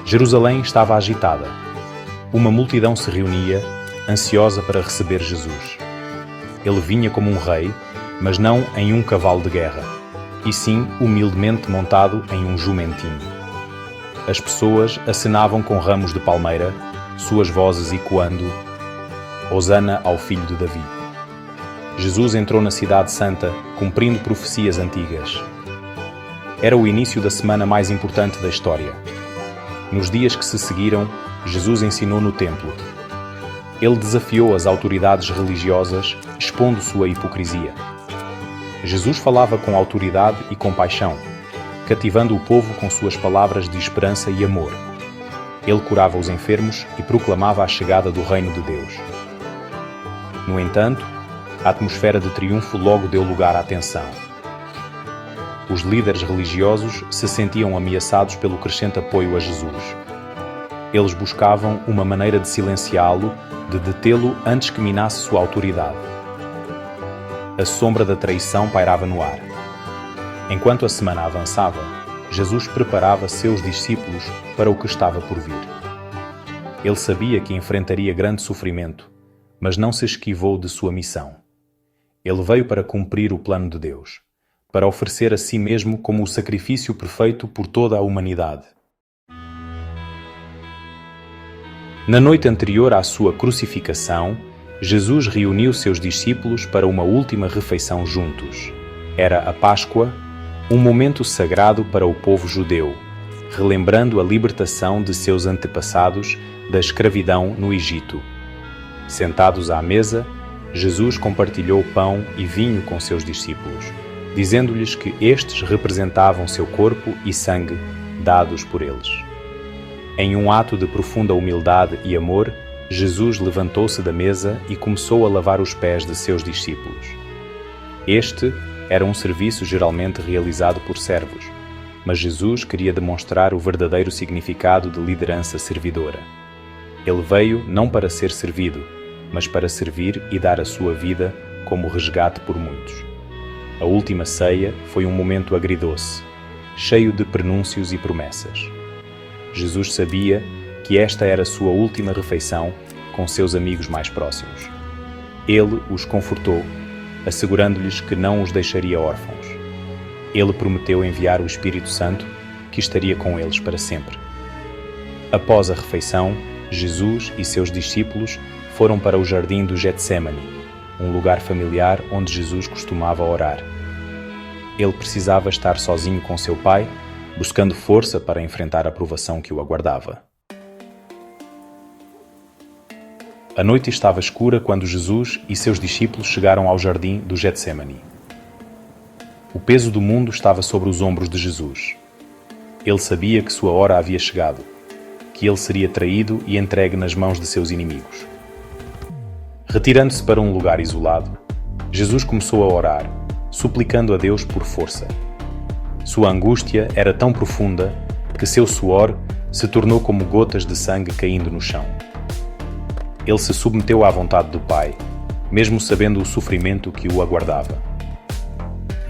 Jerusalém estava agitada. Uma multidão se reunia, ansiosa para receber Jesus. Ele vinha como um rei, mas não em um cavalo de guerra, e sim humildemente montado em um jumentinho. As pessoas acenavam com ramos de palmeira, suas vozes ecoando: Hosana ao filho de Davi. Jesus entrou na cidade santa, cumprindo profecias antigas. Era o início da semana mais importante da história. Nos dias que se seguiram, Jesus ensinou no templo. Ele desafiou as autoridades religiosas, expondo sua hipocrisia. Jesus falava com autoridade e compaixão, cativando o povo com suas palavras de esperança e amor. Ele curava os enfermos e proclamava a chegada do reino de Deus. No entanto, a atmosfera de triunfo logo deu lugar à tensão. Os líderes religiosos se sentiam ameaçados pelo crescente apoio a Jesus. Eles buscavam uma maneira de silenciá-lo, de detê-lo antes que minasse sua autoridade. A sombra da traição pairava no ar. Enquanto a semana avançava, Jesus preparava seus discípulos para o que estava por vir. Ele sabia que enfrentaria grande sofrimento, mas não se esquivou de sua missão. Ele veio para cumprir o plano de Deus, para oferecer a si mesmo como o sacrifício perfeito por toda a humanidade. Na noite anterior à sua crucificação, Jesus reuniu seus discípulos para uma última refeição juntos. Era a Páscoa, um momento sagrado para o povo judeu, relembrando a libertação de seus antepassados da escravidão no Egito. Sentados à mesa, Jesus compartilhou pão e vinho com seus discípulos, dizendo-lhes que estes representavam seu corpo e sangue dados por eles. Em um ato de profunda humildade e amor, Jesus levantou-se da mesa e começou a lavar os pés de seus discípulos. Este era um serviço geralmente realizado por servos, mas Jesus queria demonstrar o verdadeiro significado de liderança servidora. Ele veio não para ser servido, mas para servir e dar a sua vida como resgate por muitos. A última ceia foi um momento agridoce, cheio de prenúncios e promessas. Jesus sabia que esta era sua última refeição com seus amigos mais próximos. Ele os confortou, assegurando-lhes que não os deixaria órfãos. Ele prometeu enviar o Espírito Santo, que estaria com eles para sempre. Após a refeição, Jesus e seus discípulos foram para o jardim do Getsemane, um lugar familiar onde Jesus costumava orar. Ele precisava estar sozinho com seu Pai, buscando força para enfrentar a provação que o aguardava. A noite estava escura quando Jesus e seus discípulos chegaram ao jardim do Getsemane. O peso do mundo estava sobre os ombros de Jesus. Ele sabia que sua hora havia chegado, que ele seria traído e entregue nas mãos de seus inimigos. Retirando-se para um lugar isolado, Jesus começou a orar, suplicando a Deus por força. Sua angústia era tão profunda que seu suor se tornou como gotas de sangue caindo no chão. Ele se submeteu à vontade do Pai, mesmo sabendo o sofrimento que o aguardava.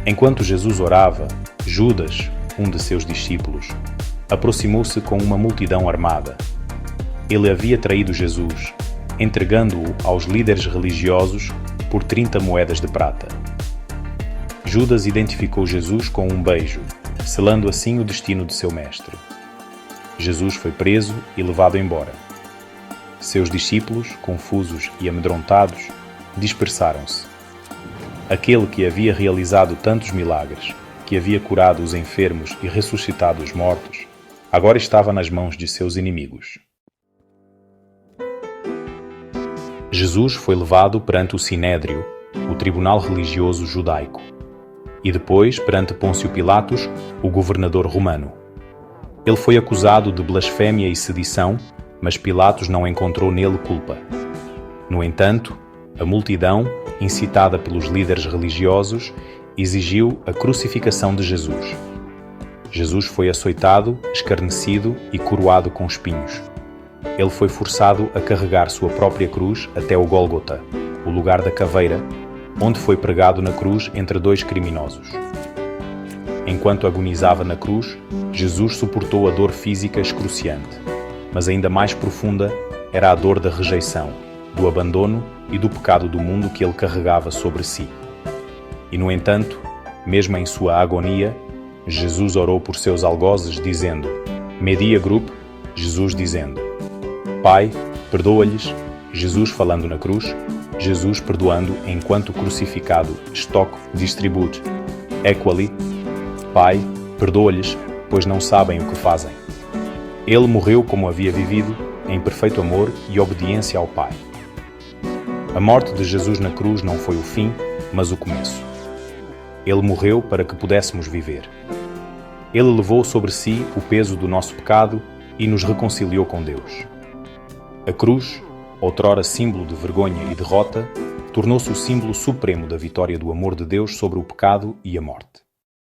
Enquanto Jesus orava, Judas, um de seus discípulos, aproximou-se com uma multidão armada. Ele havia traído Jesus, entregando-o aos líderes religiosos por 30 moedas de prata. Judas identificou Jesus com um beijo, selando assim o destino de seu mestre. Jesus foi preso e levado embora. Seus discípulos, confusos e amedrontados, dispersaram-se. Aquele que havia realizado tantos milagres, que havia curado os enfermos e ressuscitado os mortos, agora estava nas mãos de seus inimigos. Jesus foi levado perante o Sinédrio, o tribunal religioso judaico, e depois perante Pôncio Pilatos, o governador romano. Ele foi acusado de blasfémia e sedição, mas Pilatos não encontrou nele culpa. No entanto, a multidão, incitada pelos líderes religiosos, exigiu a crucificação de Jesus. Jesus foi açoitado, escarnecido e coroado com espinhos. Ele foi forçado a carregar sua própria cruz até o Gólgota, o lugar da caveira, onde foi pregado na cruz entre dois criminosos. Enquanto agonizava na cruz, Jesus suportou a dor física excruciante, mas ainda mais profunda era a dor da rejeição, do abandono e do pecado do mundo que ele carregava sobre si. E, no entanto, mesmo em sua agonia, Jesus orou por seus algozes, dizendo: Media Group, Jesus dizendo: Pai, perdoa-lhes, Jesus falando na cruz, Jesus perdoando enquanto crucificado, Stock Distribute, Equally, Pai, perdoa-lhes, pois não sabem o que fazem. Ele morreu como havia vivido, em perfeito amor e obediência ao Pai. A morte de Jesus na cruz não foi o fim, mas o começo. Ele morreu para que pudéssemos viver. Ele levou sobre si o peso do nosso pecado e nos reconciliou com Deus. A cruz, outrora símbolo de vergonha e derrota, tornou-se o símbolo supremo da vitória do amor de Deus sobre o pecado e a morte.